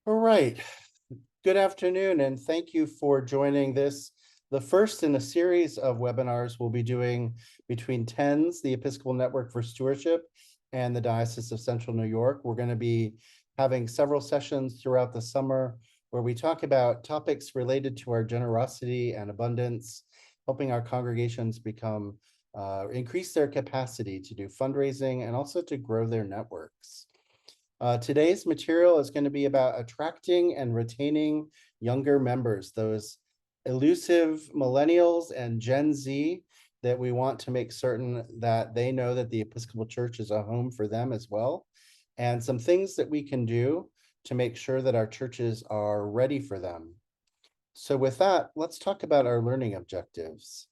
All right. Good afternoon, and thank you for joining this, the first in a series of webinars we'll be doing between TENS, the Episcopal Network for Stewardship, and the Diocese of Central New York. We're going to be having several sessions throughout the summer where we talk about topics related to our generosity and abundance, helping our congregations increase their capacity to do fundraising and also to grow their networks. Today's material is going to be about attracting and retaining younger members, those elusive millennials and Gen Z that we want to make certain that they know that the Episcopal Church is a home for them as well, and some things that we can do to make sure that our churches are ready for them. So with that, let's talk about our learning objectives.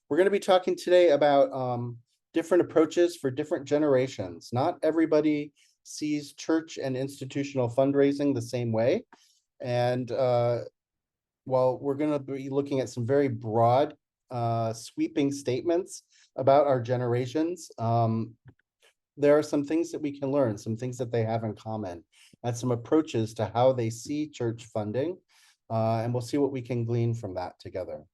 We're going to be talking today about different approaches for different generations. Not everybody sees church and institutional fundraising the same way. And while we're going to be looking at some very broad, sweeping statements about our generations, there are some things that we can learn, some things that they have in common, and some approaches to how they see church funding. And we'll see what we can glean from that together.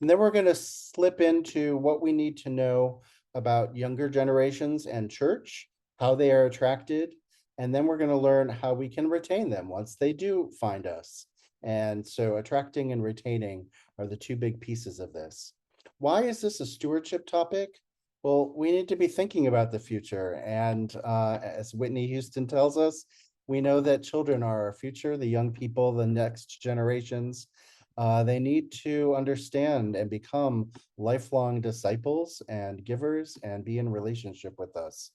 And then we're going to slip into what we need to know about younger generations and church, how they are attracted, and then we're going to learn how we can retain them once they do find us. And so attracting and retaining are the two big pieces of this. Why is this a stewardship topic? Well, we need to be thinking about the future. And as Whitney Houston tells us, we know that children are our future, the young people, the next generations. They need to understand and become lifelong disciples and givers and be in relationship with us.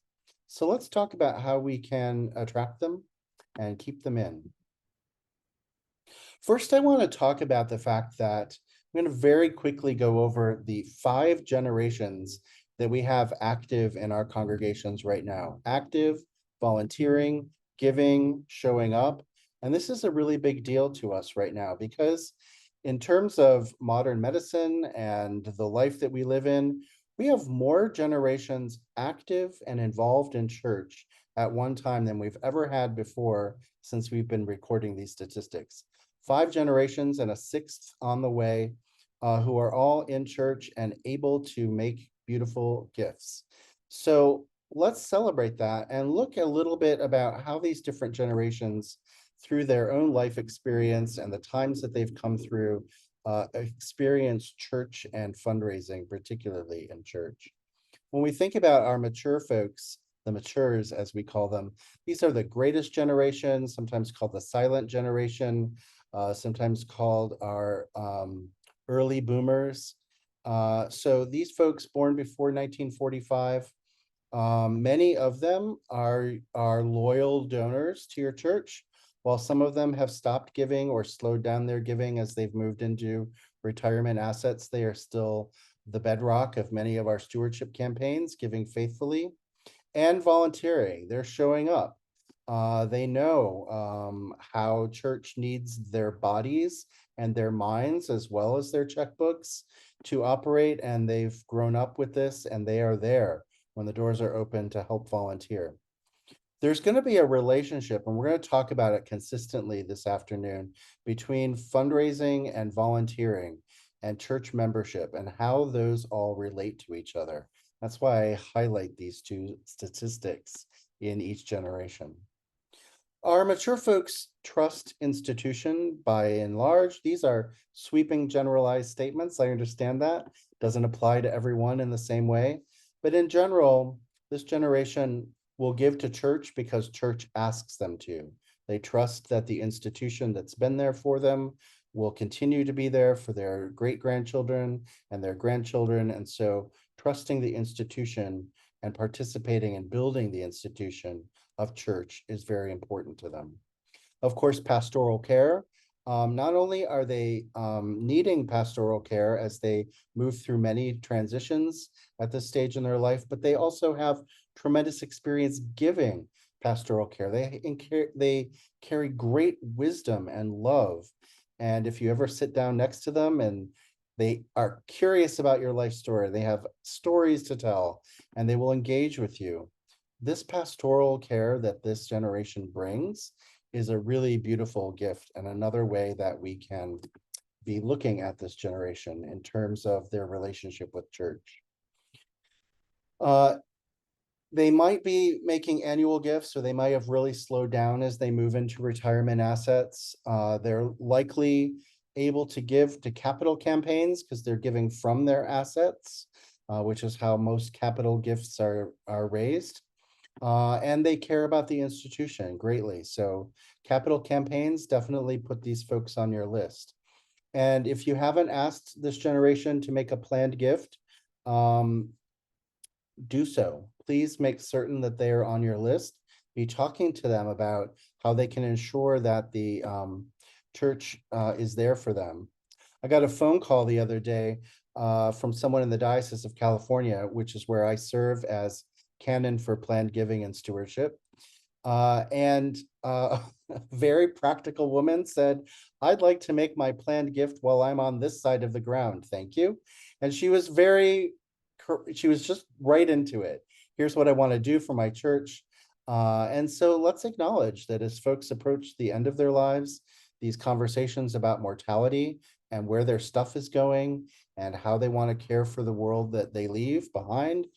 So let's talk about how we can attract them and keep them in. First, I want to talk about the fact that I'm going to very quickly go over the 5 generations that we have active in our congregations right now. Active, volunteering, giving, showing up. And this is a really big deal to us right now because in terms of modern medicine and the life that we live in, we have more generations active and involved in church at one time than we've ever had before since we've been recording these statistics. 5 generations and a 6th on the way who are all in church and able to make beautiful gifts. So let's celebrate that and look a little bit about how these different generations through their own life experience and the times that they've come through, experience church and fundraising, particularly in church. When we think about our mature folks, the matures as we call them, these are the greatest generation, sometimes called the silent generation, sometimes called our early boomers. So these folks born before 1945, many of them are loyal donors to your church. While some of them have stopped giving or slowed down their giving as they've moved into retirement assets, they are still the bedrock of many of our stewardship campaigns, giving faithfully and volunteering. They're showing up. They know how church needs their bodies and their minds as well as their checkbooks to operate, and they've grown up with this, and they are there when the doors are open to help volunteer. There's going to be a relationship, and we're going to talk about it consistently this afternoon, between fundraising and volunteering and church membership and how those all relate to each other. That's why I highlight these 2 statistics in each generation. Our mature folks trust institution by and large. These are sweeping generalized statements. I understand that doesn't apply to everyone in the same way, but in general, this generation will give to church because church asks them to. They trust that the institution that's been there for them will continue to be there for their great-grandchildren and their grandchildren. And so trusting the institution and participating in building the institution of church is very important to them. Of course, pastoral care. Not only are they needing pastoral care as they move through many transitions at this stage in their life, but they also have tremendous experience giving pastoral care. They carry great wisdom and love. And if you ever sit down next to them and they are curious about your life story, they have stories to tell, and they will engage with you. This pastoral care that this generation brings is a really beautiful gift and another way that we can be looking at this generation in terms of their relationship with church. They might be making annual gifts, or they might have really slowed down as they move into retirement assets. They're likely able to give to capital campaigns because they're giving from their assets, which is how most capital gifts are raised. And they care about the institution greatly. So capital campaigns, definitely put these folks on your list. And if you haven't asked this generation to make a planned gift, do so. Please make certain that they are on your list. Be talking to them about how they can ensure that the church is there for them. I got a phone call the other day from someone in the Diocese of California, which is where I serve as canon for planned giving and stewardship. And a very practical woman said, "I'd like to make my planned gift while I'm on this side of the ground. Thank you." And she was just right into it. Here's what I want to do for my church. And so let's acknowledge that as folks approach the end of their lives, these conversations about mortality and where their stuff is going and how they want to care for the world that they leave behind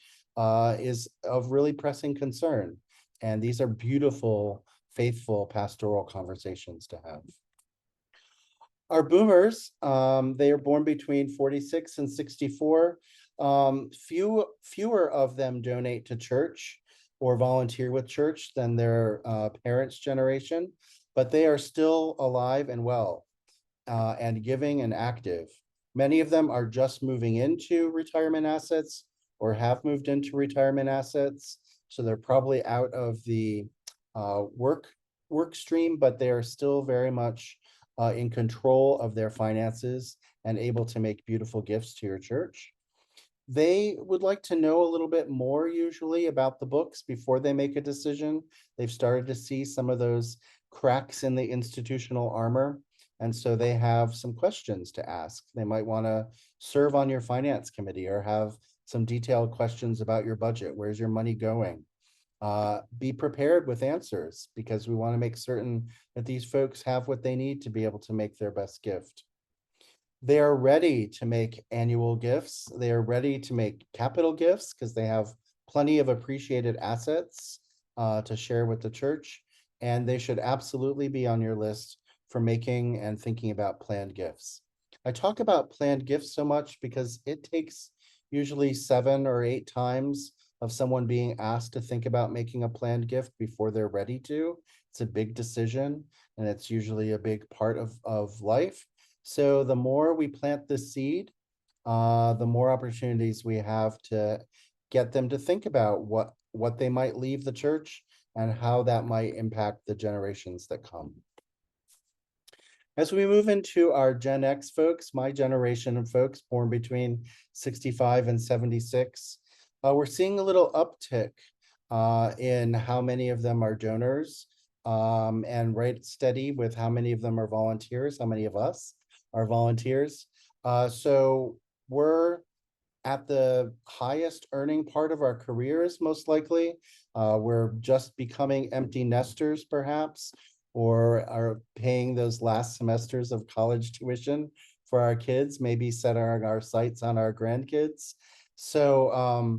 is of really pressing concern. And these are beautiful, faithful pastoral conversations to have. Our boomers, they are born between 46 and 64. Fewer of them donate to church or volunteer with church than their parents' generation, but they are still alive and well and giving and active. Many of them are just moving into retirement assets or have moved into retirement assets. So they're probably out of the work stream, but they are still very much in control of their finances and able to make beautiful gifts to your church. They would like to know a little bit more usually about the books before they make a decision. They've started to see some of those cracks in the institutional armor. And so they have some questions to ask. They might want to serve on your finance committee or have some detailed questions about your budget. Where's your money going? Be prepared with answers because we want to make certain that these folks have what they need to be able to make their best gift. They are ready to make annual gifts. They are ready to make capital gifts because they have plenty of appreciated assets to share with the church. And they should absolutely be on your list for making and thinking about planned gifts. I talk about planned gifts so much because it takes usually 7 or 8 times of someone being asked to think about making a planned gift before they're ready to. It's a big decision, and it's usually a big part of life. So the more we plant this seed, the more opportunities we have to get them to think about what they might leave the church and how that might impact the generations that come. As we move into our Gen X folks, my generation of folks born between 65 and 76, we're seeing a little uptick in how many of them are donors and right steady with how many of them are volunteers, how many of us are volunteers. So we're at the highest earning part of our careers, most likely. We're just becoming empty nesters, perhaps, or are paying those last semesters of college tuition for our kids, maybe setting our sights on our grandkids. So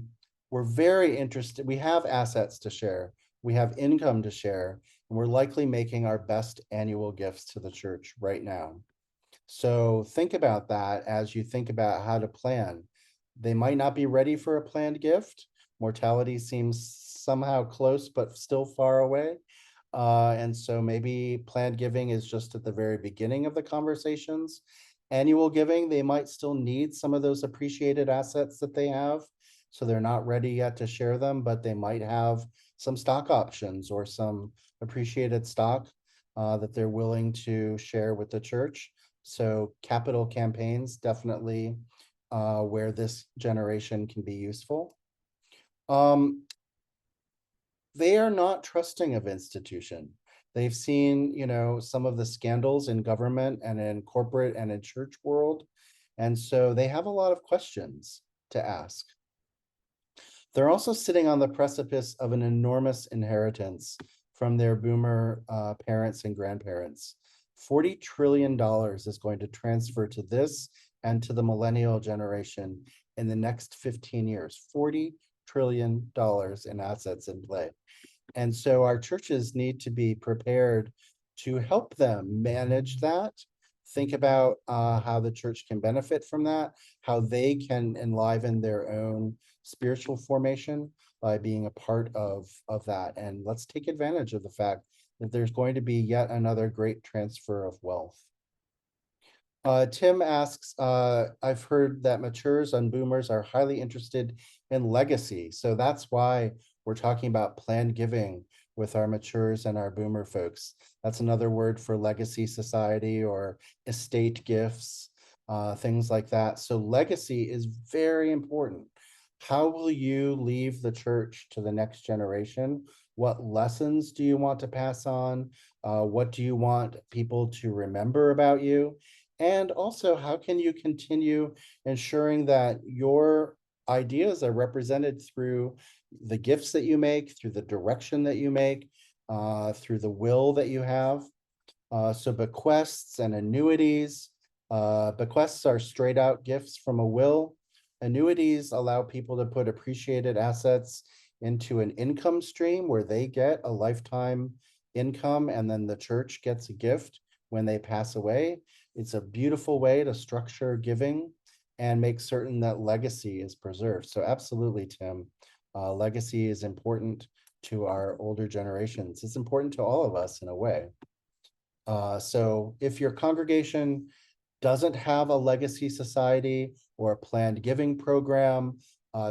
we're very interested. We have assets to share. We have income to share, and we're likely making our best annual gifts to the church right now. So think about that as you think about how to plan. They might not be ready for a planned gift. Mortality seems somehow close, but still far away. And so maybe planned giving is just at the very beginning of the conversations. Annual giving, they might still need some of those appreciated assets that they have. So they're not ready yet to share them, but they might have some stock options or some appreciated stock that they're willing to share with the church. So capital campaigns, definitely where this generation can be useful. They are not trusting of institution. They've seen, some of the scandals in government and in corporate and in church world. And so they have a lot of questions to ask. They're also sitting on the precipice of an enormous inheritance from their boomer parents and grandparents. $40 trillion is going to transfer to this and to the millennial generation in the next 15 years. $40 trillion in assets in play. And so our churches need to be prepared to help them manage that. Think about how the church can benefit from that, how they can enliven their own spiritual formation by being a part of that. And let's take advantage of the fact that there's going to be yet another great transfer of wealth. Tim asks, I've heard that matures and boomers are highly interested in legacy. So that's why we're talking about planned giving with our matures and our boomer folks. That's another word for legacy society or estate gifts, things like that. So legacy is very important. How will you leave the church to the next generation? What lessons do you want to pass on? What do you want people to remember about you? And also, how can you continue ensuring that your ideas are represented through the gifts that you make, through the direction that you make, through the will that you have? So bequests and annuities. Bequests are straight out gifts from a will. Annuities allow people to put appreciated assets into an income stream where they get a lifetime income and then the church gets a gift when they pass away. It's a beautiful way to structure giving and make certain that legacy is preserved. So absolutely, Tim, legacy is important to our older generations. It's important to all of us in a way. So if your congregation doesn't have a legacy society or a planned giving program,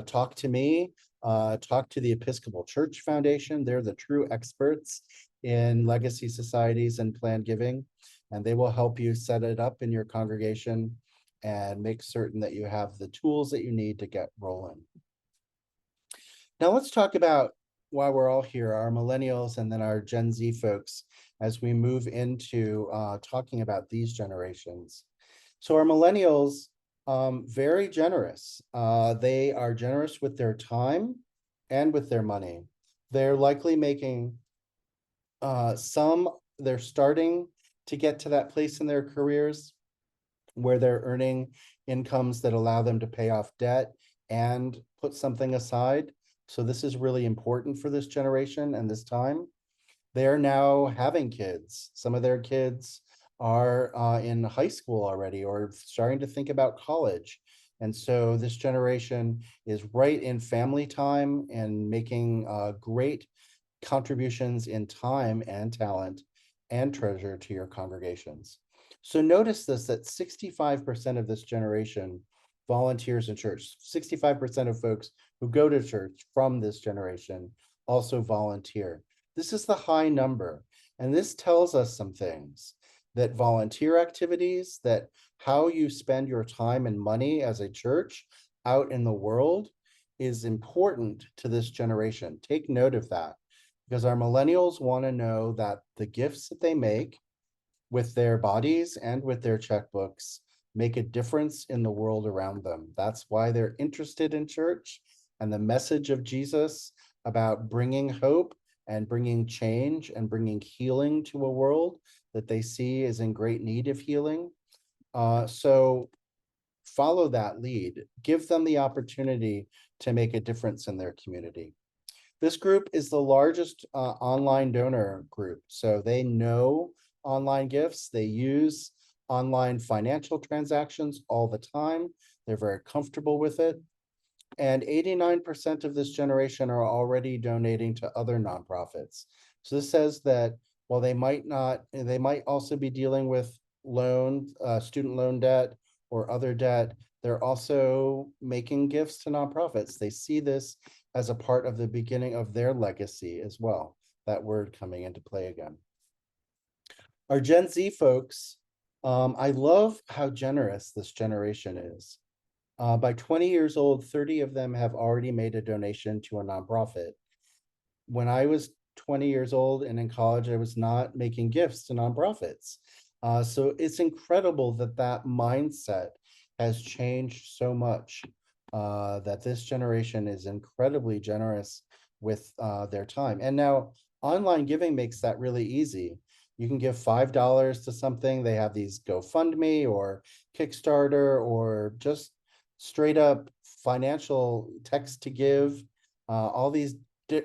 talk to me, talk to the Episcopal Church Foundation. They're the true experts in legacy societies and planned giving, and they will help you set it up in your congregation and make certain that you have the tools that you need to get rolling. Now let's talk about, while we're all here, our millennials and then our Gen Z folks as we move into talking about these generations. So our millennials, very generous. They are generous with their time and with their money. They're likely making they're starting to get to that place in their careers where they're earning incomes that allow them to pay off debt and put something aside. So this is really important for this generation and this time. They are now having kids. Some of their kids are in high school already or starting to think about college. And so this generation is right in family time and making great contributions in time and talent and treasure to your congregations. So notice this, that 65% of this generation volunteers in church. 65% of folks who go to church from this generation also volunteer. This is the high number. And this tells us some things, that volunteer activities, that how you spend your time and money as a church out in the world is important to this generation. Take note of that, because our millennials want to know that the gifts that they make with their bodies and with their checkbooks make a difference in the world around them. That's why they're interested in church and the message of Jesus about bringing hope and bringing change and bringing healing to a world that they see is in great need of healing. So follow that lead. Give them the opportunity to make a difference in their community. This group is the largest online donor group. So they know online gifts. They use online financial transactions all the time. They're very comfortable with it. And 89% of this generation are already donating to other nonprofits. So this says that while they might also be dealing with student loan debt or other debt, they're also making gifts to nonprofits. They see this as a part of the beginning of their legacy as well. That word coming into play again. Our Gen Z folks, I love how generous this generation is. By 20 years old, 30 of them have already made a donation to a nonprofit. When I was 20 years old and in college, I was not making gifts to nonprofits. So it's incredible that that mindset has changed so much, that this generation is incredibly generous with their time. And now Online giving makes that really easy. You can give $5 to something. They have these GoFundMe or Kickstarter or just straight up financial text to give. All these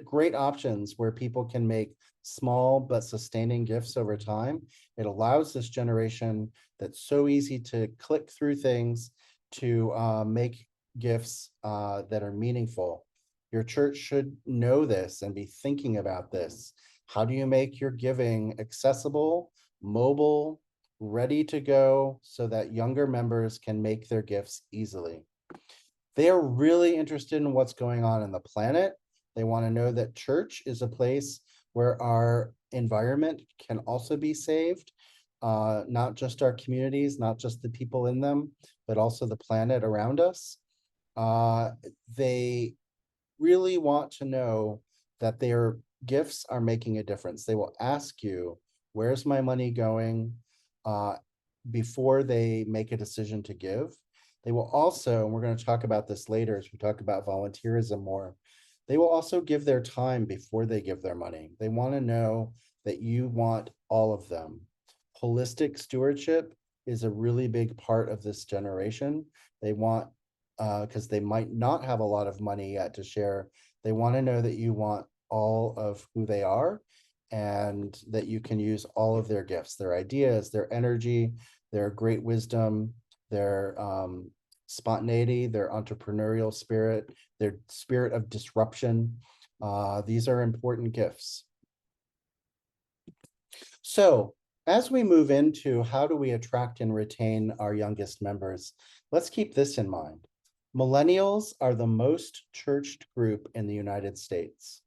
great options where people can make small but sustaining gifts over time. It allows this generation that's so easy to click through things to make gifts that are meaningful. Your church should know this and be thinking about this. How do you make your giving accessible, mobile, ready to go so that younger members can make their gifts easily? They are really interested in what's going on in the planet. They want to know that church is a place where our environment can also be saved, not just our communities, not just the people in them, but also the planet around us. They really want to know that their gifts are making a difference. They will ask you, where's my money going? Before they make a decision to give. They will also, and we're going to talk about this later as we talk about volunteerism more, they will also give their time before they give their money. They want to know that you want all of them. Holistic stewardship is a really big part of this generation. They want, because they might not have a lot of money yet to share, they want to know that you want all of who they are and that you can use all of their gifts, their ideas, their energy, their great wisdom, their spontaneity, their entrepreneurial spirit, their spirit of disruption. These are important gifts. So as we move into how do we attract and retain our youngest members, let's keep this in mind. Millennials are the most churched group in the United States.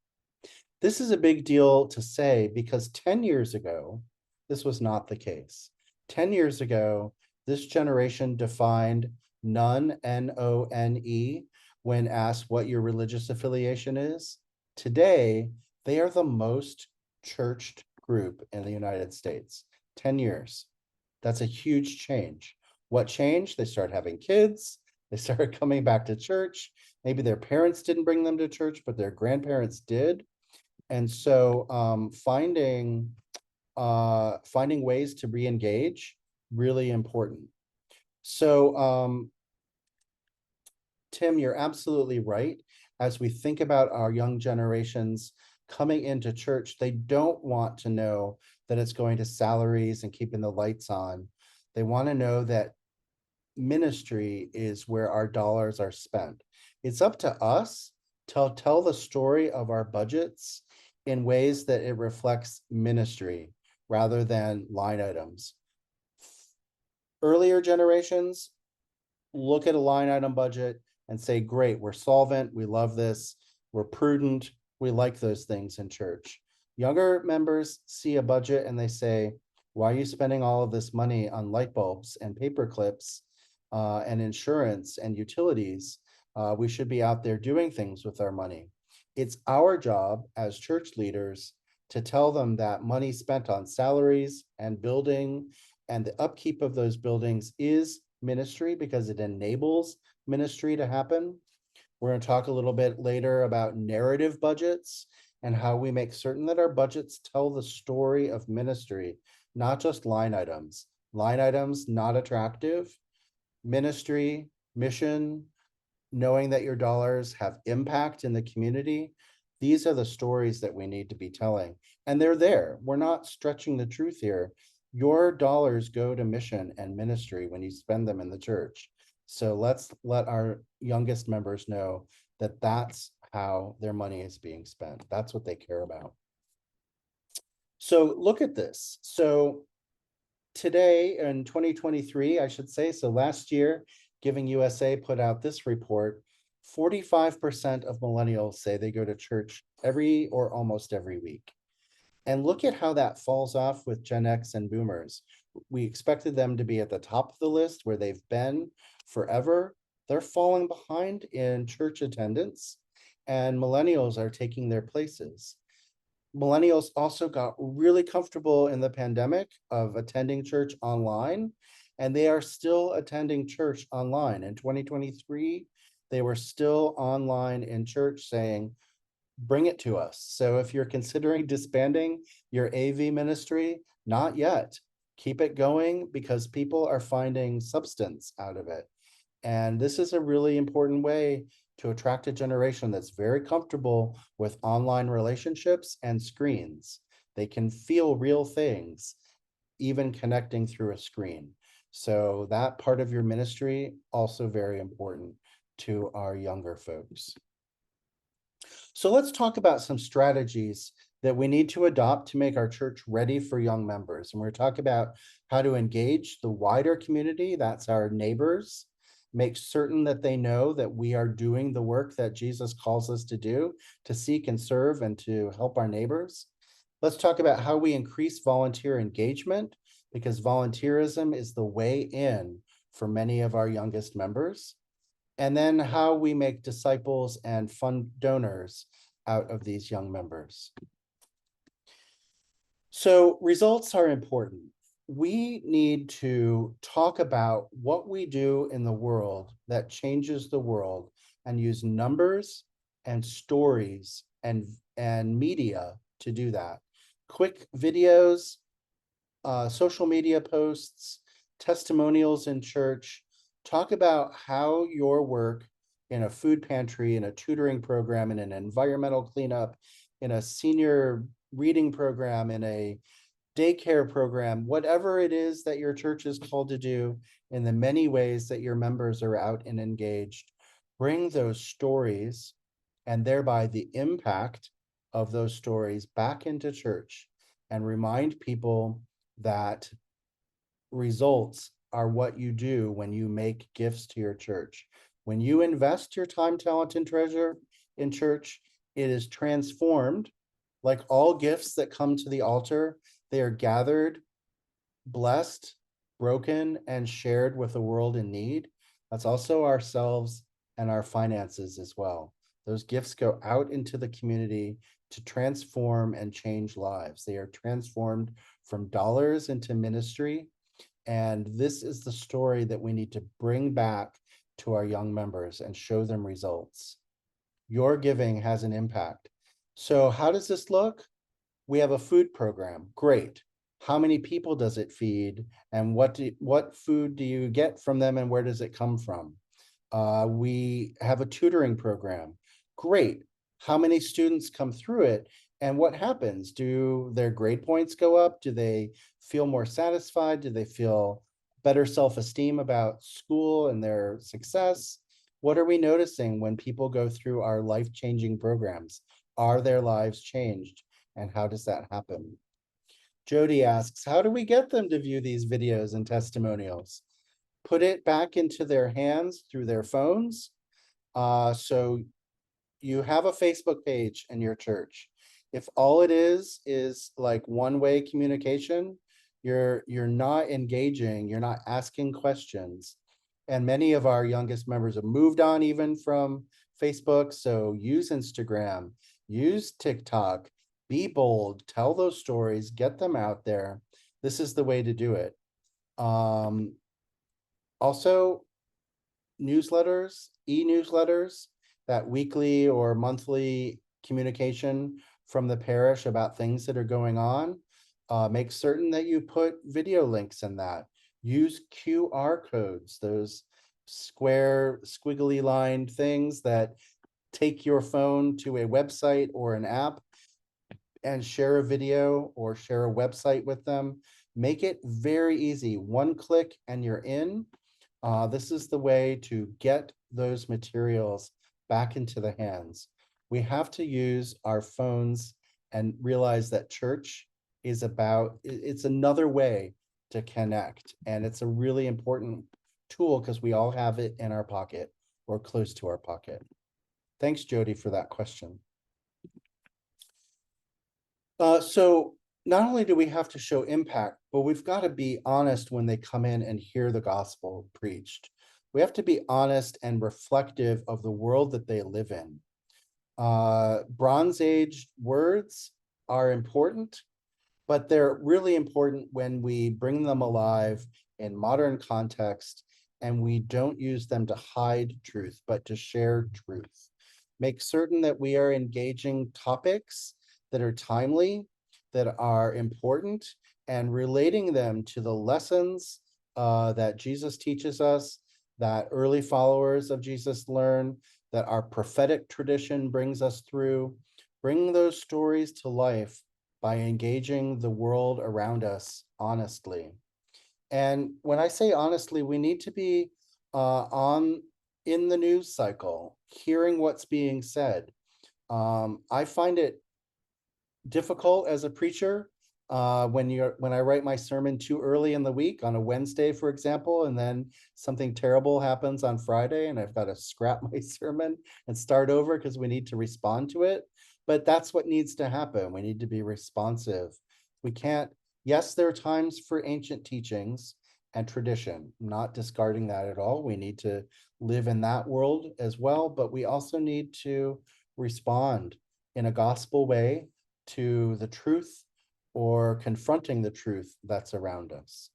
This is a big deal to say because 10 years ago, this was not the case. 10 years ago, this generation defined none, N-O-N-E, when asked what your religious affiliation is. Today, they are the most churched group in the United States. 10 years. That's a huge change. What changed? They started having kids. They started coming back to church. Maybe their parents didn't bring them to church, but their grandparents did. And so finding ways to re-engage, really important. So Tim, you're absolutely right. As we think about our young generations coming into church, they don't want to know that it's going to salaries and keeping the lights on. They want to know that ministry is where our dollars are spent. It's up to us to tell the story of our budgets in ways that it reflects ministry rather than line items. Earlier generations look at a line item budget and say, great, we're solvent, we love this, we're prudent, we like those things in church. Younger members see a budget and they say, why are you spending all of this money on light bulbs and paper clips and insurance and utilities? We should be out there doing things with our money. It's our job as church leaders to tell them that money spent on salaries and building and the upkeep of those buildings is ministry because it enables ministry to happen. We're going to talk a little bit later about narrative budgets and how we make certain that our budgets tell the story of ministry, not just line items. Line items, not attractive. Ministry, mission, knowing that your dollars have impact in the community. These are the stories that we need to be telling. And they're there. We're not stretching the truth here. Your dollars go to mission and ministry when you spend them in the church. So let's let our youngest members know that that's how their money is being spent. That's what they care about. So look at this. So today in 2023, I should say, so last year, Giving USA put out this report. 45% of millennials say they go to church every or almost every week. And look at how that falls off with Gen X and boomers. We expected them to be at the top of the list where they've been forever. They're falling behind in church attendance, and millennials are taking their places. Millennials also got really comfortable in the pandemic of attending church online, and they are still attending church online. In 2023, they were still online in church saying, bring it to us. So if you're considering disbanding your AV ministry, not yet. Keep it going because people are finding substance out of it. And this is a really important way to attract a generation that's very comfortable with online relationships and screens. They can feel real things, even connecting through a screen. So that part of your ministry, also very important to our younger folks. So let's talk about some strategies that we need to adopt to make our church ready for young members. And we're talking about how to engage the wider community, that's our neighbors, make certain that they know that we are doing the work that Jesus calls us to do, to seek and serve and to help our neighbors. Let's talk about how we increase volunteer engagement, because volunteerism is the way in for many of our youngest members. And then how we make disciples and fund donors out of these young members. So results are important. We need to talk about what we do in the world that changes the world and use numbers and stories and media to do that. Quick videos, social media posts, testimonials in church. Talk about how your work in a food pantry, in a tutoring program, in an environmental cleanup, in a senior reading program, in a daycare program, whatever it is that your church is called to do, in the many ways that your members are out and engaged, bring those stories and thereby the impact of those stories back into church and remind people that results are what you do when you make gifts to your church. When you invest your time, talent, and treasure in church, it is transformed. Like all gifts that come to the altar, they are gathered, blessed, broken, and shared with the world in need. That's also ourselves and our finances as well. Those gifts go out into the community to transform and change lives. They are transformed from dollars into ministry. And this is the story that we need to bring back to our young members and show them results. Your giving has an impact. So how does this look? We have a food program. Great. How many people does it feed? And what food do you get from them and where does it come from? We have a tutoring program. Great. How many students come through it? And what happens? Do their grade points go up? Do they feel more satisfied? Do they feel better self-esteem about school and their success? What are we noticing when people go through our life-changing programs? Are their lives changed? And how does that happen? Jody asks, how do we get them to view these videos and testimonials? Put it back into their hands through their phones. So you have a Facebook page in your church. If all it is like one-way communication, you're not engaging, you're not asking questions. And many of our youngest members have moved on even from Facebook. So use Instagram, use TikTok, be bold, tell those stories, get them out there. This is the way to do it. Also, newsletters, e-newsletters, that weekly or monthly communication from the parish about things that are going on. Make certain that you put video links in that. Use QR codes, those square squiggly lined things that take your phone to a website or an app and share a video or share a website with them. Make it very easy. One click and you're in. This is the way to get those materials back into the hands. We have to use our phones and realize that church is it's another way to connect. And it's a really important tool because we all have it in our pocket or close to our pocket. Thanks, Jody, for that question. So not only do we have to show impact, but we've got to be honest when they come in and hear the gospel preached. We have to be honest and reflective of the world that they live in. Bronze Age words are important, but they're really important when we bring them alive in modern context and we don't use them to hide truth, but to share truth. make certain that we are engaging topics that are timely, that are important, and relating them to the lessons that Jesus teaches us, that early followers of Jesus learn, that our prophetic tradition brings us through. Bring those stories to life by engaging the world around us honestly. And when I say honestly, we need to be on in the news cycle, hearing what's being said. I find it difficult as a preacher when I write my sermon too early in the week on a Wednesday, for example, and then something terrible happens on Friday and I've got to scrap my sermon and start over because we need to respond to it. But that's what needs to happen. We need to be responsive. We can't, yes, there are times for ancient teachings and tradition. I'm not discarding that at all. We need to live in that world as well, but we also need to respond in a gospel way to the truth or confronting the truth that's around us.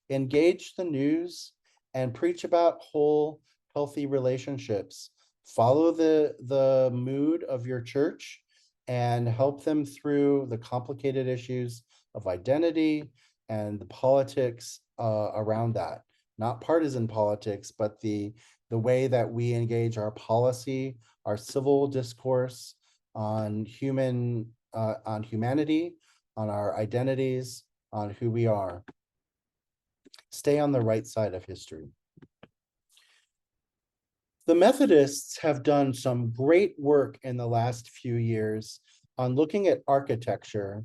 Engage the news and preach about whole, healthy relationships. Follow the mood of your church and help them through the complicated issues of identity and the politics around that. Not partisan politics, but the way that we engage our policy, our civil discourse on on humanity, on our identities, on who we are. Stay on the right side of history. The Methodists have done some great work in the last few years on looking at architecture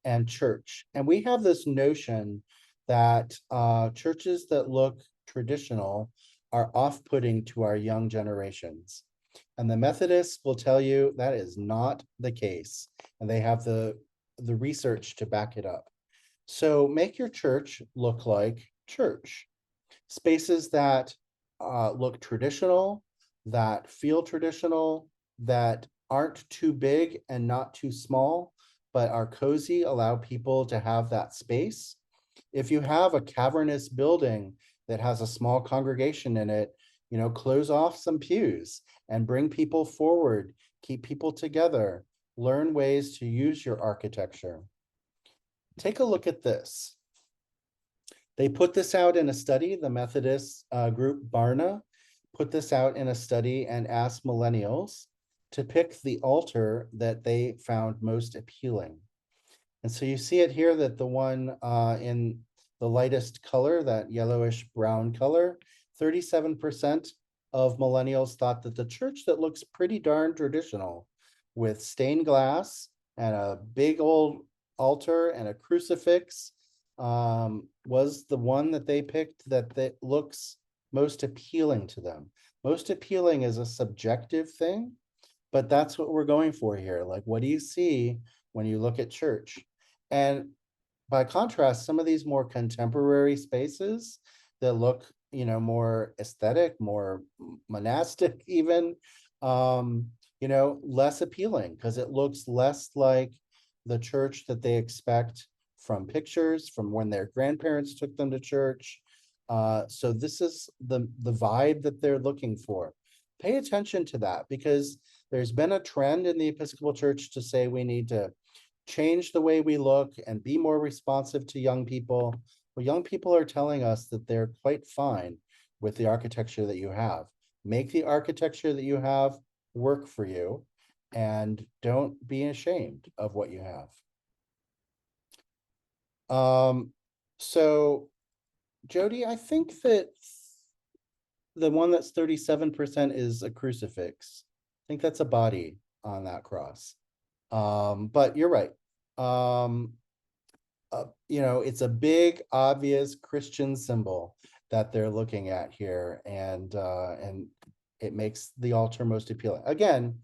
and church. And we have this notion that churches that look traditional are off-putting to our young generations. And the Methodists will tell you that is not the case. And they have the research to back it up. So make your church look like church. Spaces that look traditional, that feel traditional, that aren't too big and not too small, but are cozy, allow people to have that space. If you have a cavernous building that has a small congregation in it, you know, close off some pews and bring people forward, keep people together, learn ways to use your architecture. Take a look at this. They put this out in a study, the Methodist group Barna put this out in a study and asked millennials to pick the altar that they found most appealing. And so you see it here that the one in the lightest color, that yellowish brown color, 37% of millennials thought that the church that looks pretty darn traditional with stained glass and a big old altar and a crucifix was the one that they picked that looks most appealing to them. Most appealing is a subjective thing, but that's what we're going for here. Like, what do you see when you look at church? And by contrast, some of these more contemporary spaces that look, you know, more aesthetic, more monastic even, you know, less appealing because it looks less like the church that they expect from pictures, from when their grandparents took them to church. So this is the vibe that they're looking for. Pay attention to that because there's been a trend in the Episcopal Church to say we need to change the way we look and be more responsive to young people. Well, young people are telling us that they're quite fine with the architecture that you have. Make the architecture that you have work for you and don't be ashamed of what you have. So Jody, I think that the one that's 37% is a crucifix. I think that's a body on that cross. But you're right. You know, it's a big, obvious Christian symbol that they're looking at here, and it makes the altar most appealing. Again,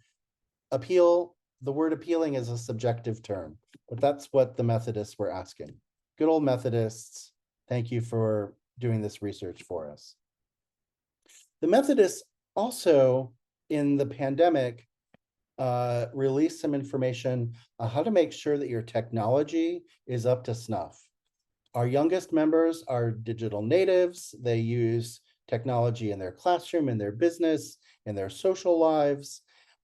appeal, the word appealing is a subjective term, but that's what the Methodists were asking. Good old Methodists, thank you for doing this research for us. The Methodists also, in the pandemic, released some information on how to make sure that your technology is up to snuff. Our youngest members are digital natives. They use technology in their classroom, in their business, in their social lives.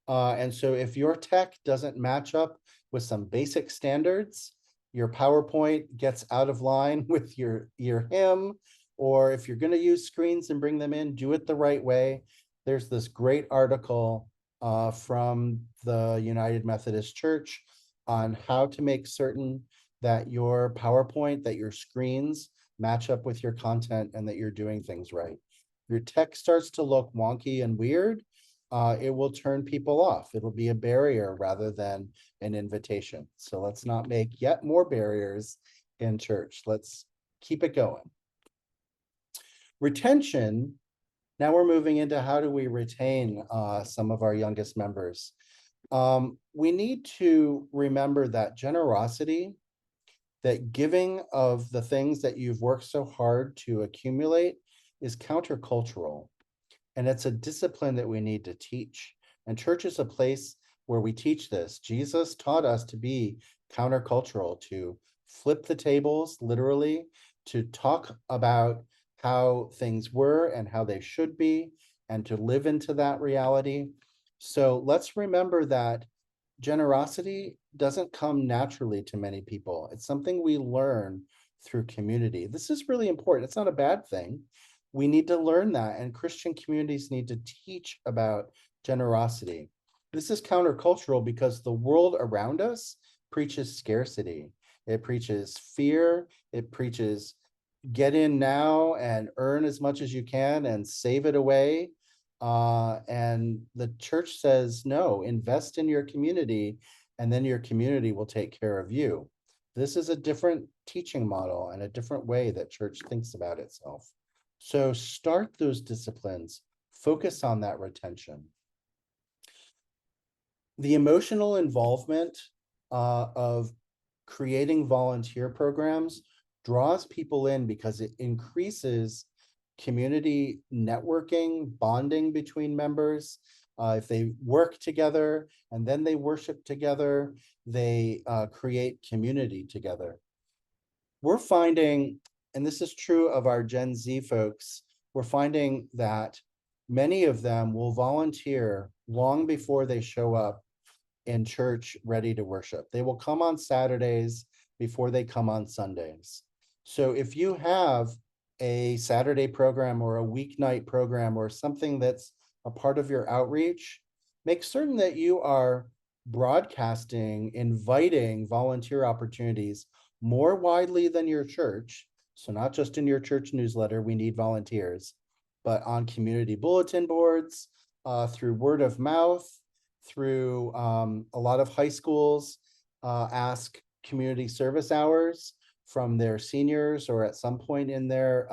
And so if your tech doesn't match up with some basic standards, your PowerPoint gets out of line with your hymn, or if you're going to use screens and bring them in, do it the right way. There's this great article from the United Methodist Church on how to make certain that your PowerPoint, that your screens match up with your content and that you're doing things right. Your tech starts to look wonky and weird, it will turn people off. It'll be a barrier rather than an invitation. So let's not make yet more barriers in church. Let's keep it going. Retention. Now we're moving into how do we retain some of our youngest members. We need to remember that generosity, that giving of the things that you've worked so hard to accumulate is countercultural. And it's a discipline that we need to teach. And church is a place where we teach this. Jesus taught us to be countercultural, to flip the tables, literally, to talk about how things were and how they should be, and to live into that reality. So let's remember that generosity doesn't come naturally to many people. It's something we learn through community. This is really important. It's not a bad thing. We need to learn that, and Christian communities need to teach about generosity. This is countercultural because the world around us preaches scarcity. It preaches fear. It preaches get in now and earn as much as you can and save it away. And the church says, no, invest in your community, and then your community will take care of you. This is a different teaching model and a different way that church thinks about itself. So start those disciplines, focus on that retention. The emotional involvement of creating volunteer programs draws people in because it increases community networking, bonding between members. If they work together and then they worship together, they create community together. We're finding, and this is true of our Gen Z folks, we're finding that many of them will volunteer long before they show up in church ready to worship. They will come on Saturdays before they come on Sundays. So if you have a Saturday program or a weeknight program or something that's a part of your outreach, make certain that you are broadcasting, inviting volunteer opportunities more widely than your church. So not just in your church newsletter, we need volunteers, but on community bulletin boards, through word of mouth, through a lot of high schools ask community service hours from their seniors or at some point in their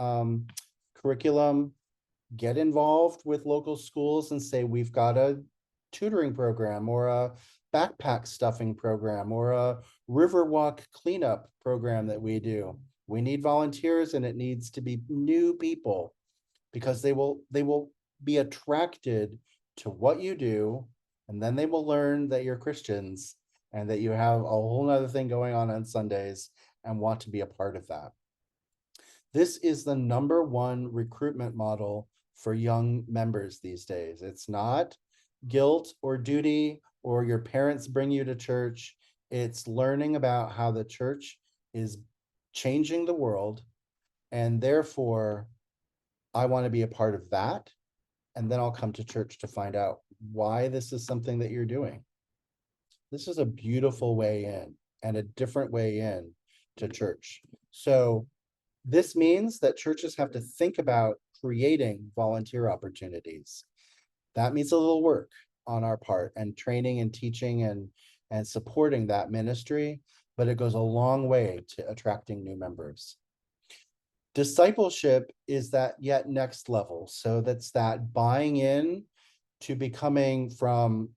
curriculum. Get involved with local schools and say, we've got a tutoring program or a backpack stuffing program or a Riverwalk cleanup program that we do. We need volunteers, and it needs to be new people because they will be attracted to what you do, and then they will learn that you're Christians and that you have a whole nother thing going on Sundays and want to be a part of that. This is the #1 recruitment model for young members these days. It's not guilt or duty or your parents bring you to church. It's learning about how the church is changing the world, and therefore I want to be a part of that. And then I'll come to church to find out why this is something that you're doing. This is a beautiful way in and a different way in to church. So this means that churches have to think about creating volunteer opportunities. That means a little work on our part, and training and teaching and supporting that ministry, but it goes a long way to attracting new members. Discipleship is that yet next level. So that's that buying in to becoming from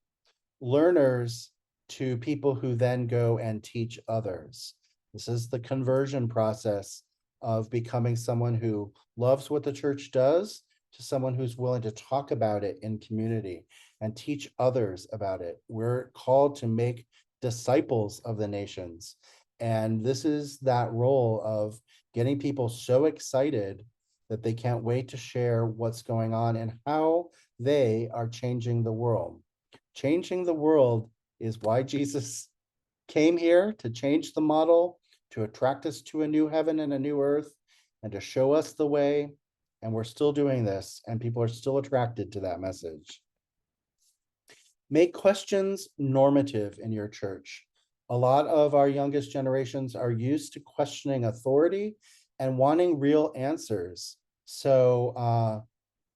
learners to people who then go and teach others. This is the conversion process of becoming someone who loves what the church does to someone who's willing to talk about it in community and teach others about it. We're called to make disciples of the nations. And this is that role of getting people so excited that they can't wait to share what's going on and how they are changing the world. Changing the world is why Jesus came here, to change the model, to attract us to a new heaven and a new earth, and to show us the way. And we're still doing this, and people are still attracted to that message. Make questions normative in your church. A lot of our youngest generations are used to questioning authority and wanting real answers. So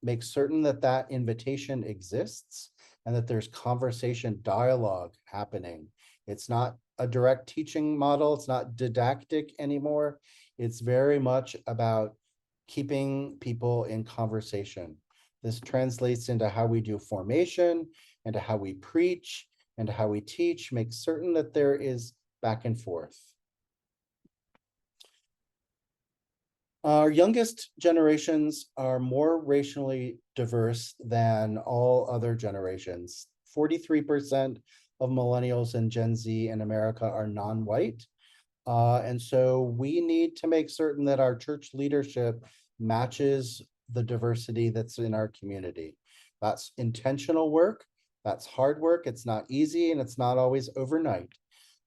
make certain that that invitation exists and that there's conversation dialogue happening. It's not a direct teaching model. It's not didactic anymore. It's very much about keeping people in conversation. This translates into how we do formation, and to how we preach, and to how we teach. Make certain that there is back and forth. Our youngest generations are more racially diverse than all other generations. 43% of millennials and Gen Z in America are non-white. And so we need to make certain that our church leadership matches the diversity that's in our community. That's intentional work. That's hard work. It's not easy, and it's not always overnight.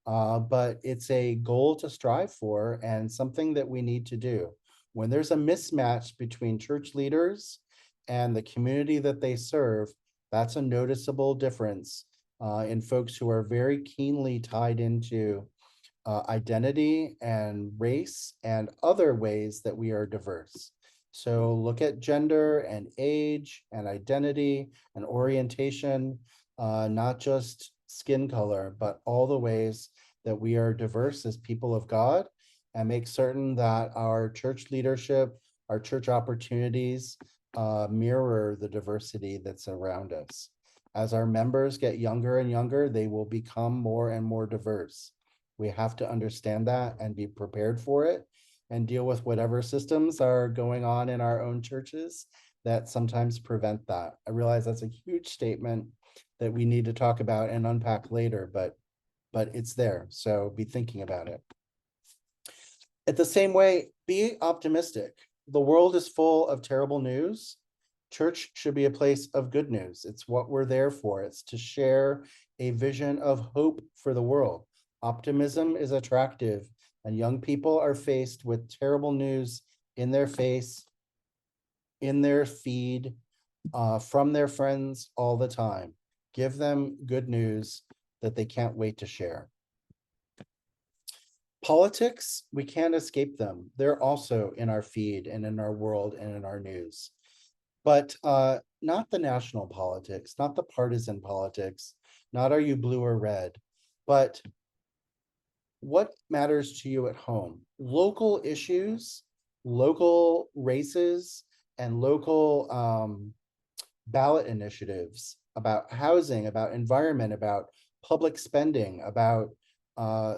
But it's a goal to strive for and something that we need to do. When there's a mismatch between church leaders and the community that they serve, that's a noticeable difference in folks who are very keenly tied into identity and race and other ways that we are diverse. So look at gender and age and identity and orientation, not just skin color, but all the ways that we are diverse as people of God, and make certain that our church leadership, our church opportunities mirror the diversity that's around us. As our members get younger and younger, they will become more and more diverse. We have to understand that and be prepared for it, and deal with whatever systems are going on in our own churches that sometimes prevent that. I realize that's a huge statement that we need to talk about and unpack later, but it's there. So be thinking about it. At the same way, be optimistic. The world is full of terrible news. Church should be a place of good news. It's what we're there for. It's to share a vision of hope for the world. Optimism is attractive, and young people are faced with terrible news in their face, in their feed, from their friends all the time. Give them good news that they can't wait to share. Politics, we can't escape them. They're also in our feed and in our world and in our news. But not the national politics, not the partisan politics, not are you blue or red, but what matters to you at home? Local issues, local races, and local ballot initiatives about housing, about environment, about public spending, about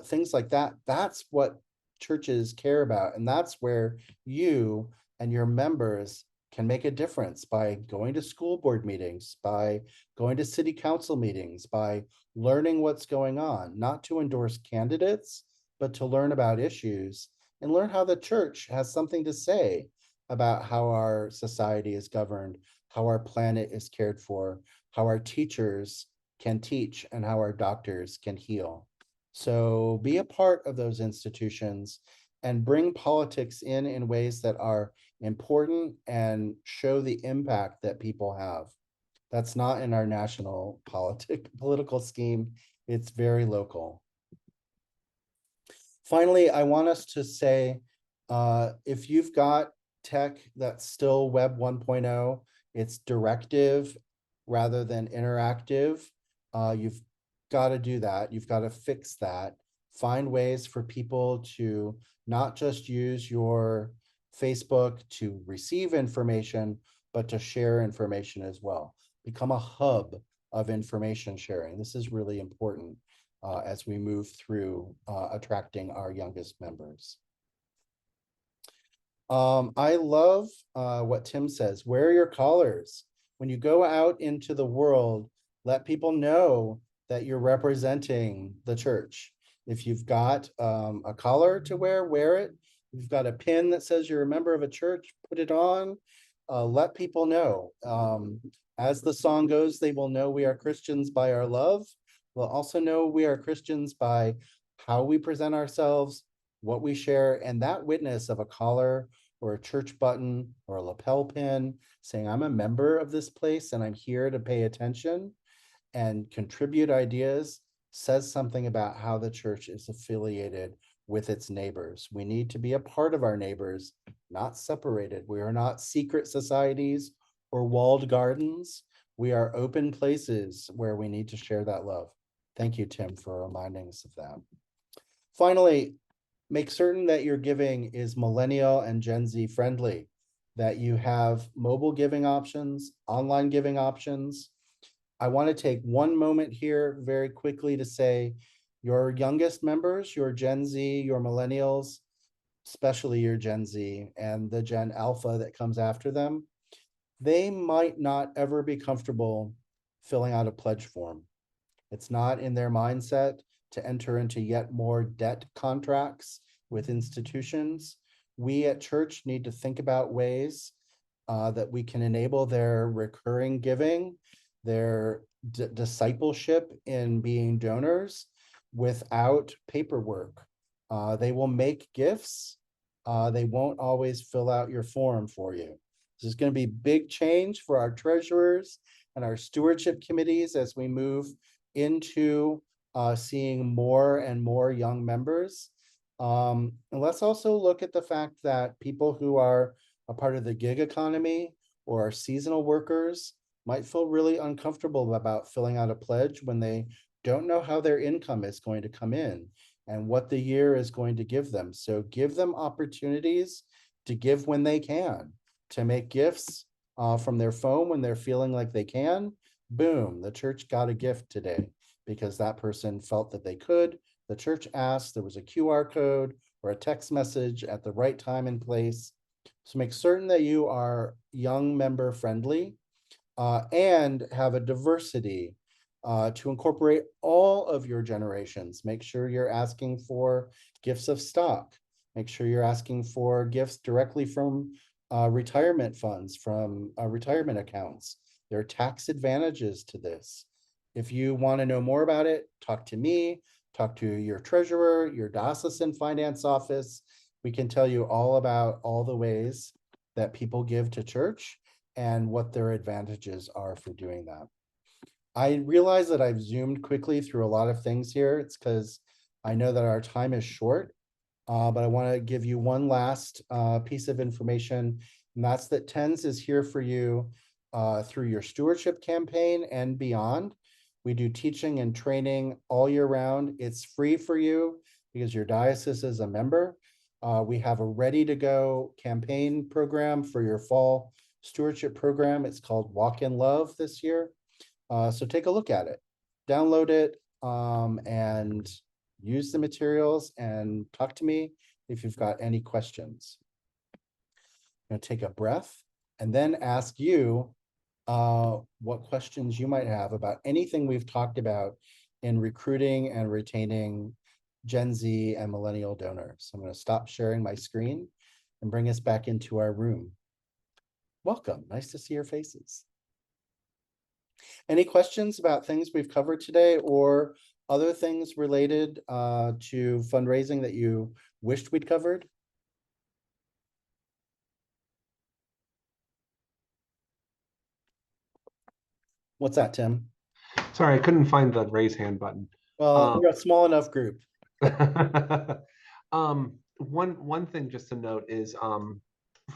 things like that. That's what churches care about. And that's where you and your members can make a difference by going to school board meetings, by going to city council meetings, by learning what's going on, not to endorse candidates, but to learn about issues and learn how the church has something to say about how our society is governed, how our planet is cared for, how our teachers can teach, and how our doctors can heal. So be a part of those institutions and bring politics in ways that are important and show the impact that people have. That's not in our national political scheme. It's very local. Finally, I want us to say, if you've got tech that's still Web 1.0, it's directive rather than interactive. You've got to do that. You've got to fix that. Find ways for people to not just use your Facebook to receive information, but to share information as well. Become a hub of information sharing. This is really important as we move through attracting our youngest members. I love what Tim says. Wear your collars. When you go out into the world, let people know that you're representing the church. If you've got a collar to wear it. If you've got a pin that says you're a member of a church, put it on. Let people know. As the song goes, they will know we are Christians by our love. We'll also know we are Christians by how we present ourselves, what we share, and that witness of a collar or a church button or a lapel pin saying, I'm a member of this place and I'm here to pay attention and contribute ideas says something about how the church is affiliated with its neighbors. We need to be a part of our neighbors, not separated. We are not secret societies or walled gardens. We are open places where we need to share that love. Thank you, Tim, for reminding us of that. Finally, make certain that your giving is Millennial and Gen Z friendly, that you have mobile giving options, online giving options. I want to take one moment here very quickly to say your youngest members, your Gen Z, your millennials, especially your Gen Z and the Gen Alpha that comes after them, they might not ever be comfortable filling out a pledge form. It's not in their mindset to enter into yet more debt contracts with institutions. We at church need to think about ways that we can enable their recurring giving, their discipleship in being donors without paperwork. They will make gifts. They won't always fill out your form for you. This is going to be big change for our treasurers and our stewardship committees as we move into seeing more and more young members. And let's also look at the fact that people who are a part of the gig economy or are seasonal workers might feel really uncomfortable about filling out a pledge when they don't know how their income is going to come in and what the year is going to give them. So give them opportunities to give when they can, to make gifts from their phone when they're feeling like they can. Boom, the church got a gift today because that person felt that they could. The church asked, there was a QR code or a text message at the right time and place. So make certain that you are young member friendly and have a diversity to incorporate all of your generations. Make sure you're asking for gifts of stock. Make sure you're asking for gifts directly from retirement funds, from retirement accounts. There are tax advantages to this. If you want to know more about it, talk to me, talk to your treasurer, your diocesan finance office. We can tell you all about all the ways that people give to church and what their advantages are for doing that. I realize that I've zoomed quickly through a lot of things here. It's because I know that our time is short, but I want to give you one last piece of information, and that's that TENS is here for you through your stewardship campaign and beyond. We do teaching and training all year round. It's free for you because your diocese is a member. We have a ready-to-go campaign program for your fall stewardship program. It's called Walk in Love this year. So take a look at it, download it, and use the materials and talk to me if you've got any questions. I'm going to take a breath and then ask you what questions you might have about anything we've talked about in recruiting and retaining Gen Z and millennial donors. I'm going to stop sharing my screen and bring us back into our room. Welcome. Nice to see your faces. Any questions about things we've covered today or other things related to fundraising that you wished we'd covered? What's that, Tim? Sorry, I couldn't find the raise hand button. Well, we're a small enough group. One thing just to note is I'm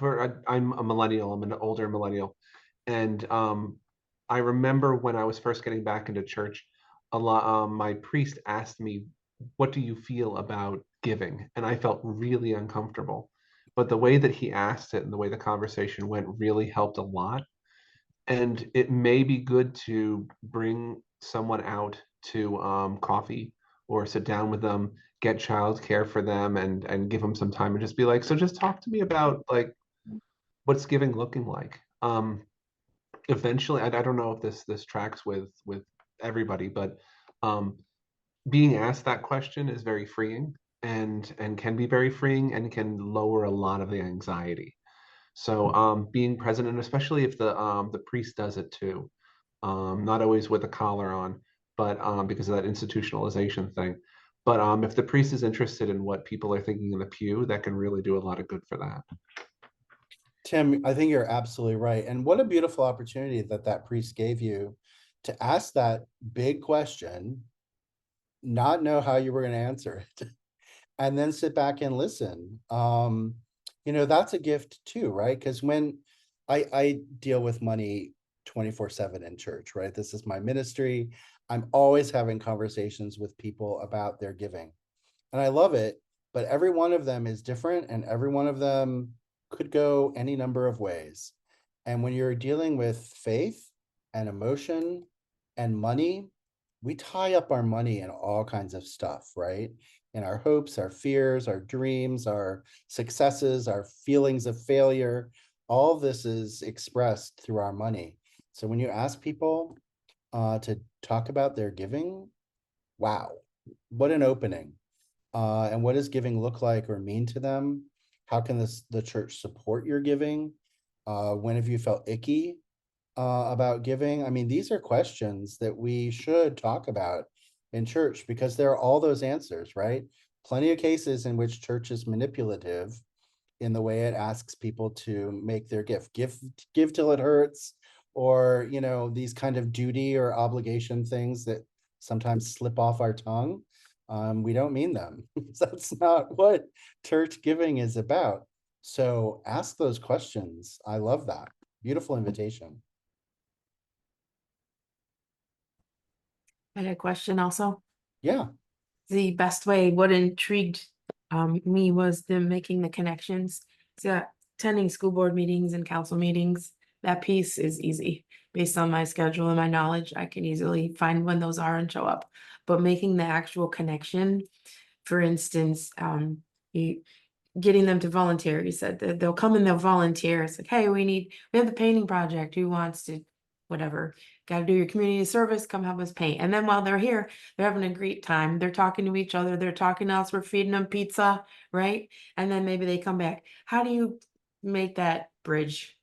a millennial. I'm an older millennial, and I remember when I was first getting back into church, a lot. My priest asked me, "What do you feel about giving?" And I felt really uncomfortable. But the way that he asked it and the way the conversation went really helped a lot. And it may be good to bring someone out to coffee or sit down with them, get childcare for them, and give them some time and just be like, so just talk to me about like what's giving looking like. Eventually, I don't know if this tracks with everybody, but um, being asked that question is very freeing and can be very freeing and can lower a lot of the anxiety. So being present, and especially if the priest does it too, not always with a collar on, but because of that institutionalization thing. But if the priest is interested in what people are thinking in the pew, that can really do a lot of good for that. Tim, I think you're absolutely right. And what a beautiful opportunity that that priest gave you to ask that big question, not know how you were going to answer it, and then sit back and listen. That's a gift too, right? Because when I deal with money 24/7 in church, right? This is my ministry. I'm always having conversations with people about their giving. And I love it, but every one of them is different and every one of them could go any number of ways. And when you're dealing with faith and emotion and money, we tie up our money in all kinds of stuff, right? In our hopes, our fears, our dreams, our successes, our feelings of failure. All of this is expressed through our money. So when you ask people to talk about their giving, wow, what an opening. And what does giving look like or mean to them? How can the church support your giving? When have you felt icky about giving? I mean, these are questions that we should talk about in church because there are all those answers, right? Plenty of cases in which church is manipulative in the way it asks people to make their gift. Give till it hurts, or these kind of duty or obligation things that sometimes slip off our tongue. We don't mean them. That's not what church giving is about. So ask those questions. I love that. Beautiful invitation. I had a question also. Yeah. The best way, what intrigued me was them making the connections. So attending school board meetings and council meetings, that piece is easy. Based on my schedule and my knowledge, I can easily find when those are and show up. But making the actual connection, for instance, you getting them to volunteer. You said that they'll come and they'll volunteer. It's like, hey, we have the painting project. Who wants to, whatever, got to do your community service, come help us paint. And then while they're here, they're having a great time. They're talking to each other. They're talking to us. We're feeding them pizza, right? And then maybe they come back. How do you make that bridge?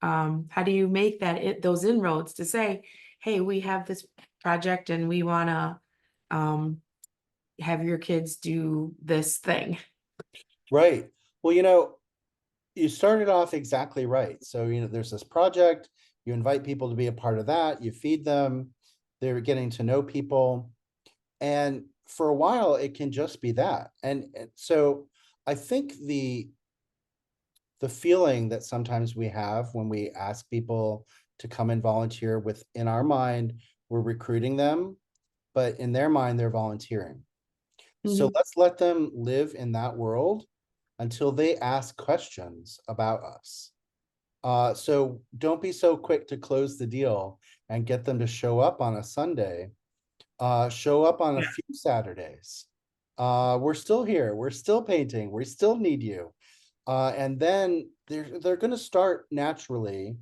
How do you make those inroads to say, hey, we have this project and we want to have your kids do this thing? Right. Well, you started off exactly right. So, there's this project, you invite people to be a part of that, you feed them, they're getting to know people. And for a while, it can just be that. And so I think the feeling that sometimes we have when we ask people to come and volunteer, within our mind, we're recruiting them, but in their mind, they're volunteering. So Mhm. let's let them live in that world until they ask questions about us. So don't be so quick to close the deal and get them to show up on a Sunday. Show up on a few Saturdays. We're still here. We're still painting. We still need you. And then they're going to start naturally.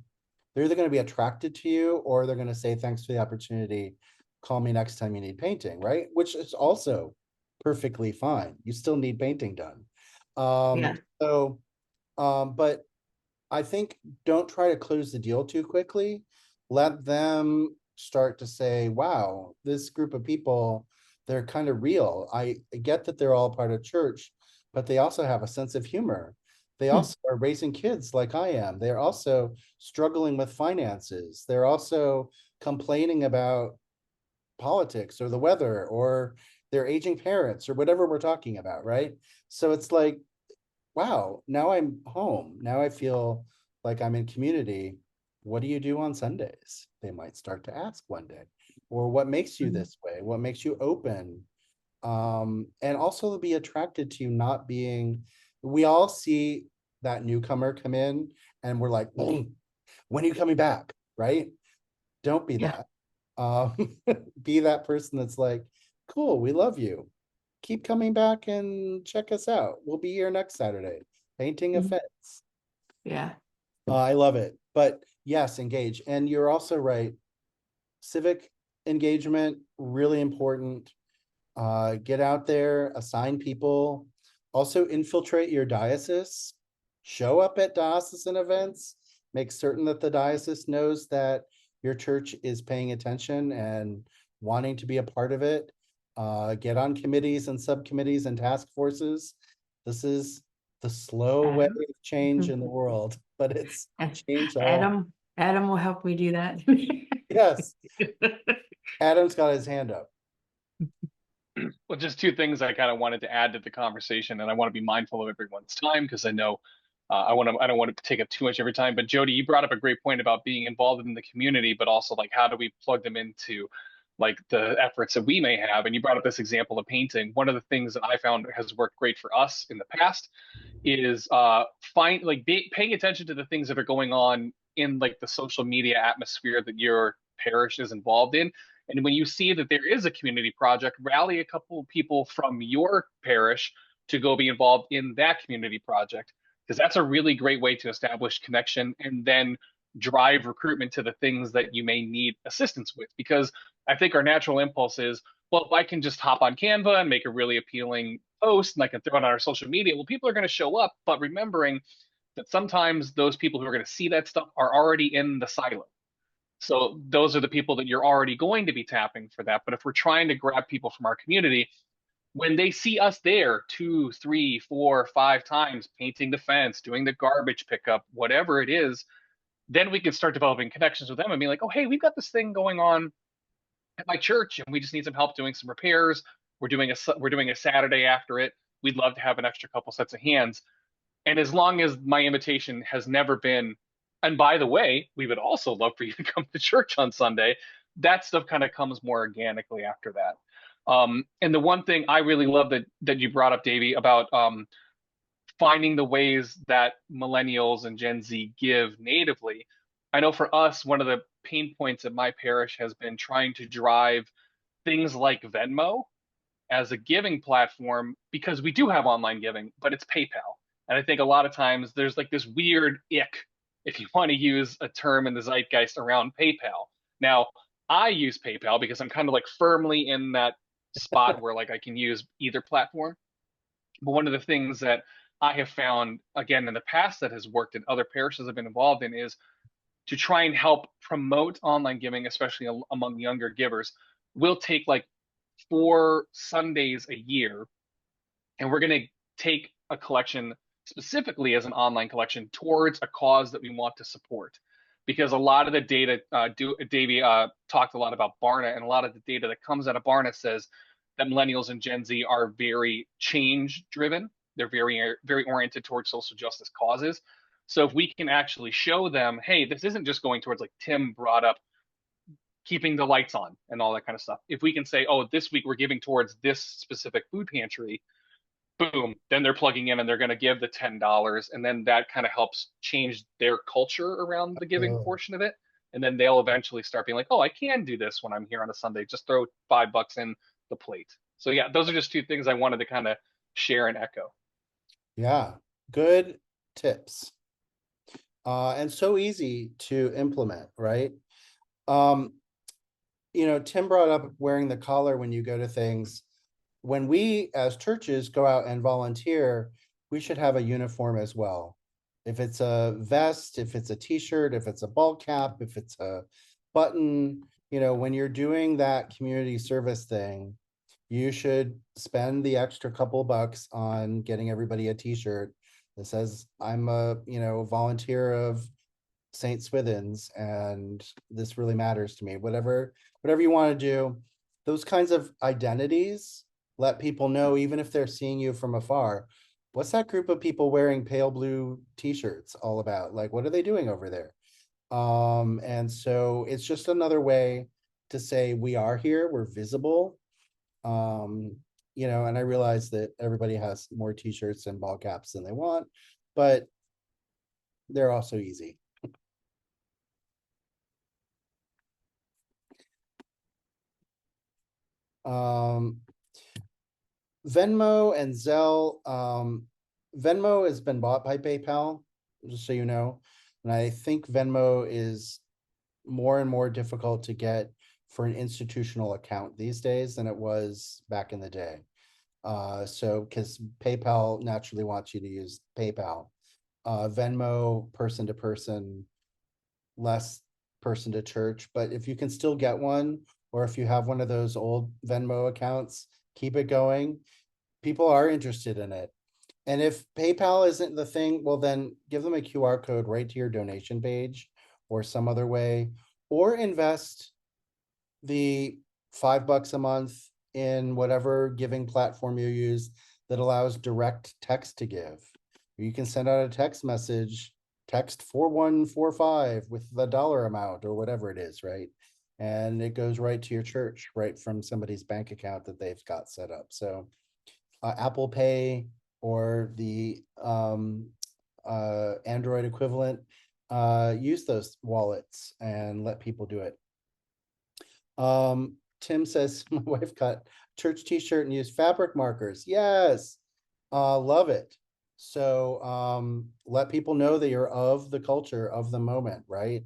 They're either going to be attracted to you or they're going to say, thanks for the opportunity. Call me next time you need painting, right? Which is also perfectly fine. You still need painting done. Yeah. But I think don't try to close the deal too quickly. Let them start to say, wow, this group of people, they're kind of real. I get that they're all part of church, but they also have a sense of humor. They Hmm. also are raising kids like I am. They're also struggling with finances. They're also complaining about politics or the weather or their aging parents or whatever we're talking about, right? So it's like, wow, now I'm home. Now I feel like I'm in community. What do you do on Sundays? They might start to ask one day. Or what makes you Mhm. this way? What makes you open? And also they'll be attracted to you not being, we all see that newcomer come in and we're like, "Mm, when are you coming back?" Right? Don't be Yeah. that. Be that person that's like, cool, we love you. Keep coming back and check us out. We'll be here next Saturday, painting a Mhm. fence. Yeah. I love it. But yes, engage. And you're also right. Civic engagement, really important. Get out there, assign people. Also infiltrate your diocese. show up at diocesan events, make certain that the diocese knows that your church is paying attention and wanting to be a part of it. Get on committees and subcommittees and task forces. This is the slow way Adam? of change in the world, but it's changed all. Adam will help me do that. Yes, Adam's got his hand up. Well, just two things I kind of wanted to add to the conversation, and I want to be mindful of everyone's time because I know I don't want to take up too much of your time. But Jody, you brought up a great point about being involved in the community, but also like how do we plug them into like the efforts that we may have? And you brought up this example of painting. One of the things that I found has worked great for us in the past is paying attention to the things that are going on in like the social media atmosphere that your parish is involved in. And when you see that there is a community project, rally a couple of people from your parish to go be involved in that community project, because that's a really great way to establish connection and then drive recruitment to the things that you may need assistance with. Because I think our natural impulse is, well, if I can just hop on Canva and make a really appealing post and I can throw it on our social media, well, people are going to show up. But remembering that sometimes those people who are going to see that stuff are already in the silo. So those are the people that you're already going to be tapping for that. But if we're trying to grab people from our community, when they see us there 2, 3, 4, 5 times painting the fence, doing the garbage pickup, whatever it is, then we can start developing connections with them and be like, oh, hey, we've got this thing going on at my church and we just need some help doing some repairs. We're doing a Saturday after it. We'd love to have an extra couple sets of hands. And as long as my invitation has never been, and by the way, we would also love for you to come to church on Sunday, that stuff kind of comes more organically after that. And the one thing I really love that you brought up, Davey, about finding the ways that millennials and Gen Z give natively. I know for us, one of the pain points at my parish has been trying to drive things like Venmo as a giving platform because we do have online giving, but it's PayPal. And I think a lot of times there's like this weird ick, if you want to use a term in the zeitgeist around PayPal. Now, I use PayPal because I'm kind of like firmly in that spot where like I can use either platform. But one of the things that I have found again in the past that has worked and other parishes have been involved in is to try and help promote online giving, especially among younger givers. We'll take like 4 Sundays a year, and we're going to take a collection specifically as an online collection towards a cause that we want to support. Because a lot of the data, Davey talked a lot about Barna, and a lot of the data that comes out of Barna says that millennials and Gen Z are very change driven. They're very, very oriented towards social justice causes. So if we can actually show them, hey, this isn't just going towards, like Tim brought up, keeping the lights on and all that kind of stuff. If we can say, oh, this week we're giving towards this specific food pantry, boom, then they're plugging in and they're going to give the $10. And then that kind of helps change their culture around the giving portion of it. And then they'll eventually start being like, oh, I can do this when I'm here on a Sunday. Just throw $5 in the plate. So yeah, those are just two things I wanted to kind of share and echo. Yeah, good tips. And so easy to implement, right? Tim brought up wearing the collar when you go to things. When we as churches go out and volunteer, we should have a uniform as well. If it's a vest, if it's a t-shirt, if it's a ball cap, if it's a button, when you're doing that community service thing, you should spend the extra couple bucks on getting everybody a t-shirt that says, I'm a, volunteer of St. Swithin's and this really matters to me. Whatever you want to do, those kinds of identities let people know, even if they're seeing you from afar, what's that group of people wearing pale blue t-shirts all about? Like, what are they doing over there? And so it's just another way to say we are here, we're visible. And I realize that everybody has more t-shirts and ball caps than they want, but they're also easy. Venmo and Zelle. Venmo has been bought by PayPal, just so you know. And I think Venmo is more and more difficult to get for an institutional account these days than it was back in the day. So because PayPal naturally wants you to use PayPal. Venmo person to person, less person to church, but if you can still get one, or if you have one of those old Venmo accounts, keep it going. People are interested in it. And if PayPal isn't the thing, well, then give them a QR code right to your donation page or some other way, or invest the $5 a month in whatever giving platform you use that allows direct text to give. You can send out a text message, text 4145 with the dollar amount or whatever it is, right? And it goes right to your church, right from somebody's bank account that they've got set up. So Apple Pay or the Android equivalent, use those wallets and let people do it. Tim says my wife got church t-shirt and used fabric markers. Yes, love it. So let people know that you're of the culture of the moment, right?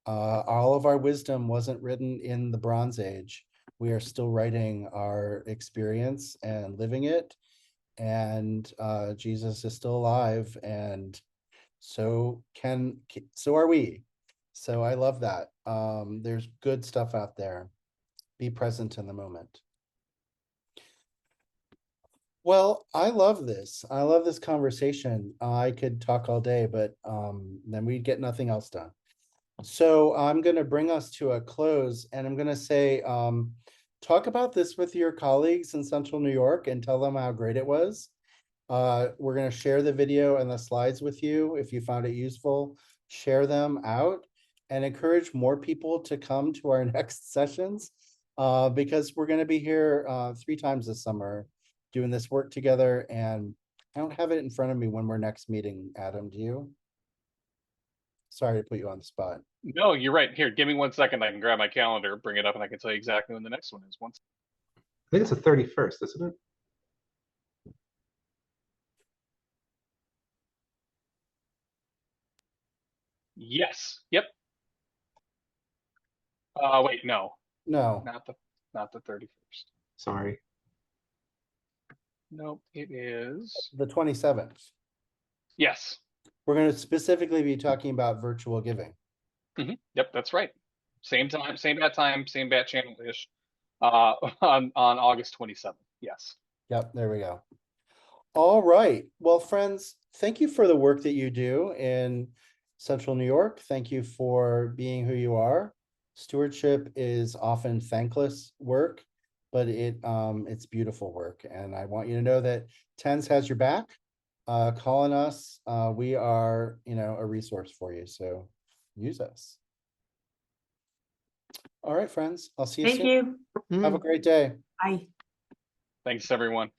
All of our wisdom wasn't written in the Bronze Age. We are still writing our experience and living it. And Jesus is still alive, and so are we. So I love that. There's good stuff out there. Be present in the moment. Well, I love this. I love this conversation. I could talk all day, but then we'd get nothing else done. So I'm going to bring us to a close, and I'm going to say, talk about this with your colleagues in Central New York and tell them how great it was. We're going to share the video and the slides with you. If you found it useful, share them out and encourage more people to come to our next sessions, because we're going to be here 3 times this summer doing this work together. And I don't have it in front of me when we're next meeting. Adam, do you? Sorry to put you on the spot. No, you're right. Here, give me 1 second. I can grab my calendar, bring it up, and I can tell you exactly when the next one is. Once. I think it's the 31st, isn't it? Yes. Yep. Wait, no, No, not the 31st. Sorry. Nope, it is. the 27th. Yes. We're going to specifically be talking about virtual giving. Yep, that's right. Same time, same bat time, same bat channel ish. On August 27th. Yes. Yep, there we go. All right. Well, friends, thank you for the work that you do in Central New York. Thank you for being who you are. Stewardship is often thankless work, but it's beautiful work. And I want you to know that TENS has your back. Call on us. We are, a resource for you. So use us. All right, friends. I'll see you Thank soon. you. Have a great day. Bye. Thanks, everyone.